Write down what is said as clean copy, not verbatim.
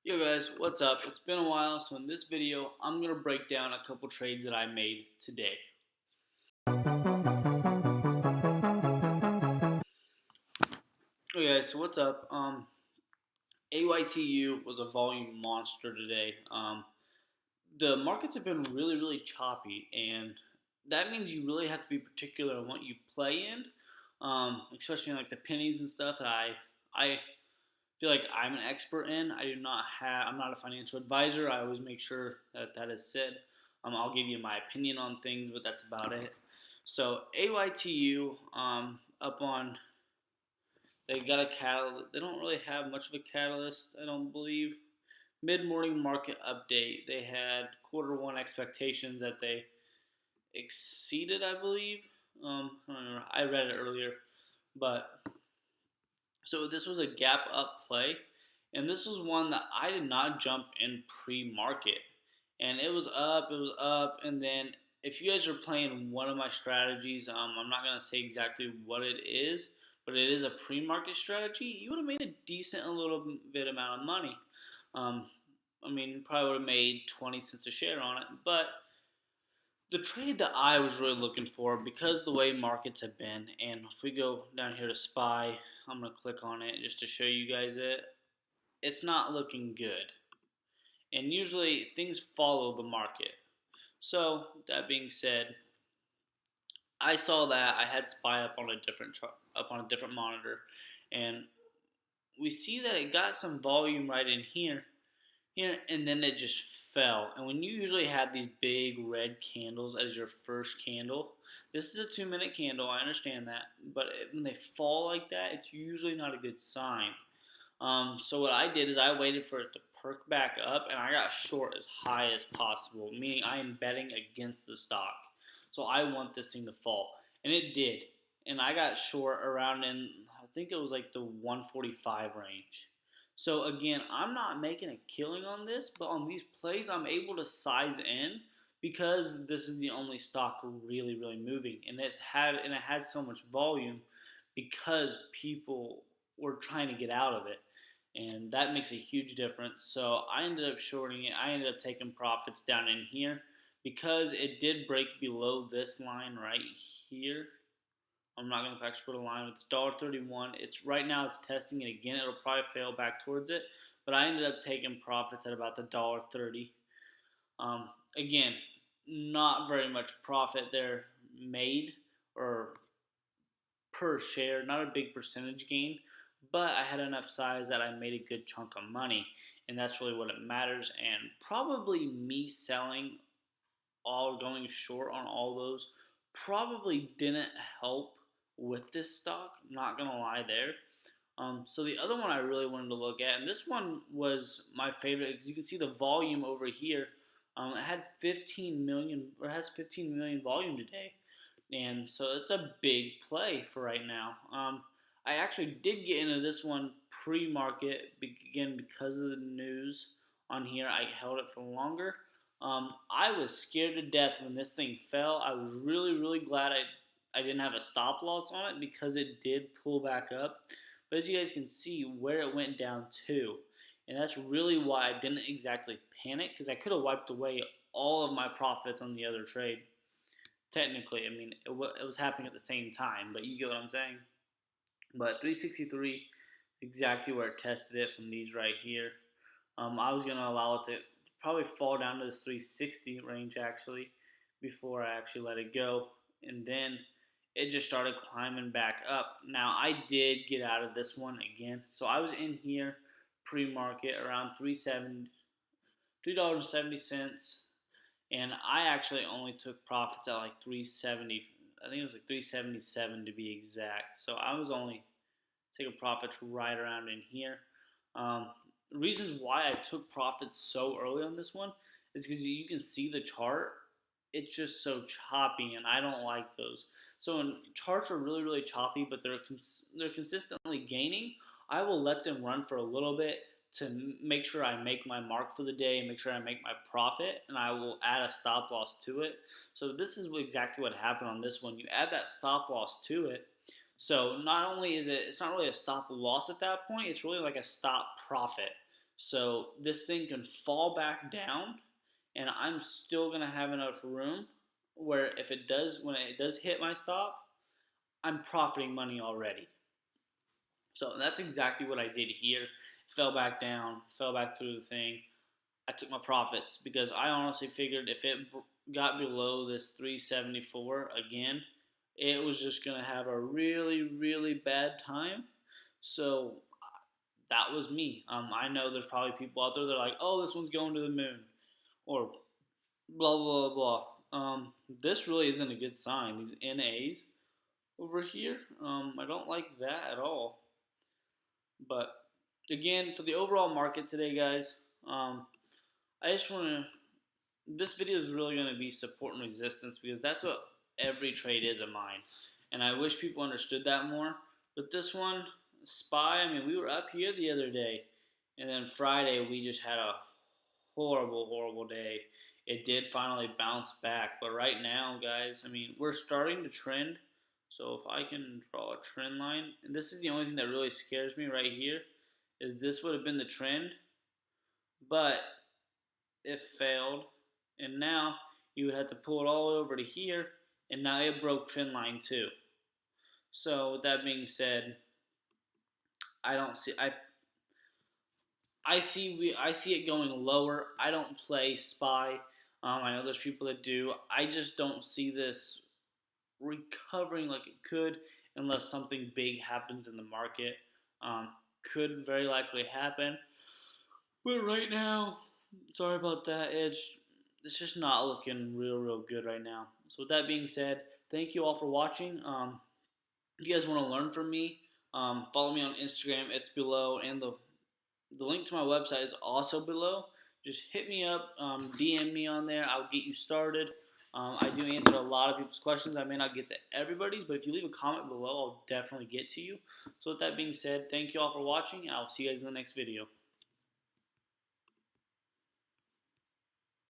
Yo guys, what's up? It's been a while, so in this video, I'm going to break down a couple trades that I made today. Okay guys, so what's up? AYTU was a volume monster today. The markets have been really choppy, and that means you really have to be particular on what you play in, especially in, like the pennies and stuff that I feel like I'm an expert in. I'm not a financial advisor. I always make sure that is said. I'll give you my opinion on things, but that's about it. So AYTU, up on, they got a catalyst. They don't really have much of a catalyst, I don't believe. Mid-morning market update. They had quarter one expectations that they exceeded, I believe. I don't know. I read it earlier, but so this was a gap up play, and this was one that I did not jump in pre-market, and it was up, and then if you guys are playing one of my strategies, I'm not gonna say exactly what it is, but it is a pre-market strategy. You would have made a decent, a little bit amount of money. Um, I mean, you probably would have made 20 cents a share on it, but the trade that I was really looking for, because the way markets have been, and if we go down here to SPY, I'm going to click on it just to show you guys it. It's not looking good. And usually things follow the market. So, that being said, I saw that I had SPY up on a different chart, up on a different monitor, and we see that it got some volume right in here, and then it just fell. And when you usually have these big red candles as your first candle, this is a 2-minute candle, I understand that, but when they fall like that, it's usually not a good sign. So what I did is I waited for it to perk back up, and I got short as high as possible, meaning I am betting against the stock. So I want this thing to fall, and it did. And I got short around in, I think it was like the 145 range. So again, I'm not making a killing on this, but on these plays, I'm able to size in because this is the only stock really moving, and it had so much volume because people were trying to get out of it, and that makes a huge difference. So I ended up shorting it. I ended up taking profits down in here because it did break below this line right here. I'm not going to factor put a line with $1.31. It's right now it's testing it again. It'll probably fail back towards it, but I ended up taking profits at about the $1.30. Again, not very much profit there made or per share, not a big percentage gain, but I had enough size that I made a good chunk of money, and that's really what it matters. And probably me selling all going short on all those probably didn't help with this stock. Not gonna lie there. So the other one I really wanted to look at, and this one was my favorite because you can see the volume over here. It had 15 million, or has 15 million volume today, and so it's a big play for right now. I actually did get into this one pre-market again because of the news on here. I held it for longer. I was scared to death when this thing fell. I was really glad I didn't have a stop loss on it because it did pull back up. But as you guys can see where it went down to, and that's really why I didn't exactly panic, because I could have wiped away all of my profits on the other trade. Technically, I mean, it was happening at the same time, but you get what I'm saying. But 363 exactly where it tested it from these right here. I was going to allow it to probably fall down to this 360 range actually before I actually let it go. And then it just started climbing back up. Now, I did get out of this one again. So I was in here pre-market around $3.70. And I actually only took profits at like 370. I think it was like 377 to be exact. So I was only taking profits right around in here. Reasons why I took profits so early on this one is because you can see the chart. It's just so choppy, and I don't like those. So when charts are really choppy, but they're consistently gaining, I will let them run for a little bit to make sure I make my mark for the day and make sure I make my profit, and I will add a stop loss to it. So this is exactly what happened on this one. You add that stop loss to it, so not only is it's not really a stop loss at that point, it's really like a stop profit. So this thing can fall back down, and I'm still gonna have enough room where if it does, when it does hit my stop, I'm profiting money already. So that's exactly what I did here. Fell back down, fell back through the thing. I took my profits because I honestly figured if it got below this 374 again, it was just going to have a really, really bad time. So that was me. I know there's probably people out there that are like, oh, this one's going to the moon, or blah, blah, blah, blah. This really isn't a good sign. These NAs over here, I don't like that at all. But again, for the overall market today, guys, I just want to. This video is really going to be support and resistance because that's what every trade is of mine, and I wish people understood that more. But this one, SPY, I mean, we were up here the other day, and then Friday we just had a horrible, horrible day. It did finally bounce back, but right now, guys, I mean, we're starting to trend. So if I can draw a trend line, and this is the only thing that really scares me right here, is this would have been the trend, but it failed, and now you would have to pull it all over to here, and now it broke trend line too. So with that being said, I don't see I see it going lower. I don't play SPY. I know there's people that do. I just don't see this recovering like it could unless something big happens in the market. Um, could very likely happen, but right now, sorry about that. It's just not looking real good right now. So with that being said, thank you all for watching. If you guys want to learn from me, follow me on Instagram. It's below, and the link to my website is also below. Just hit me up, DM me on there. I'll get you started. I do answer a lot of people's questions. I may not get to everybody's, but if you leave a comment below, I'll definitely get to you. So with that being said, thank you all for watching. I'll see you guys in the next video.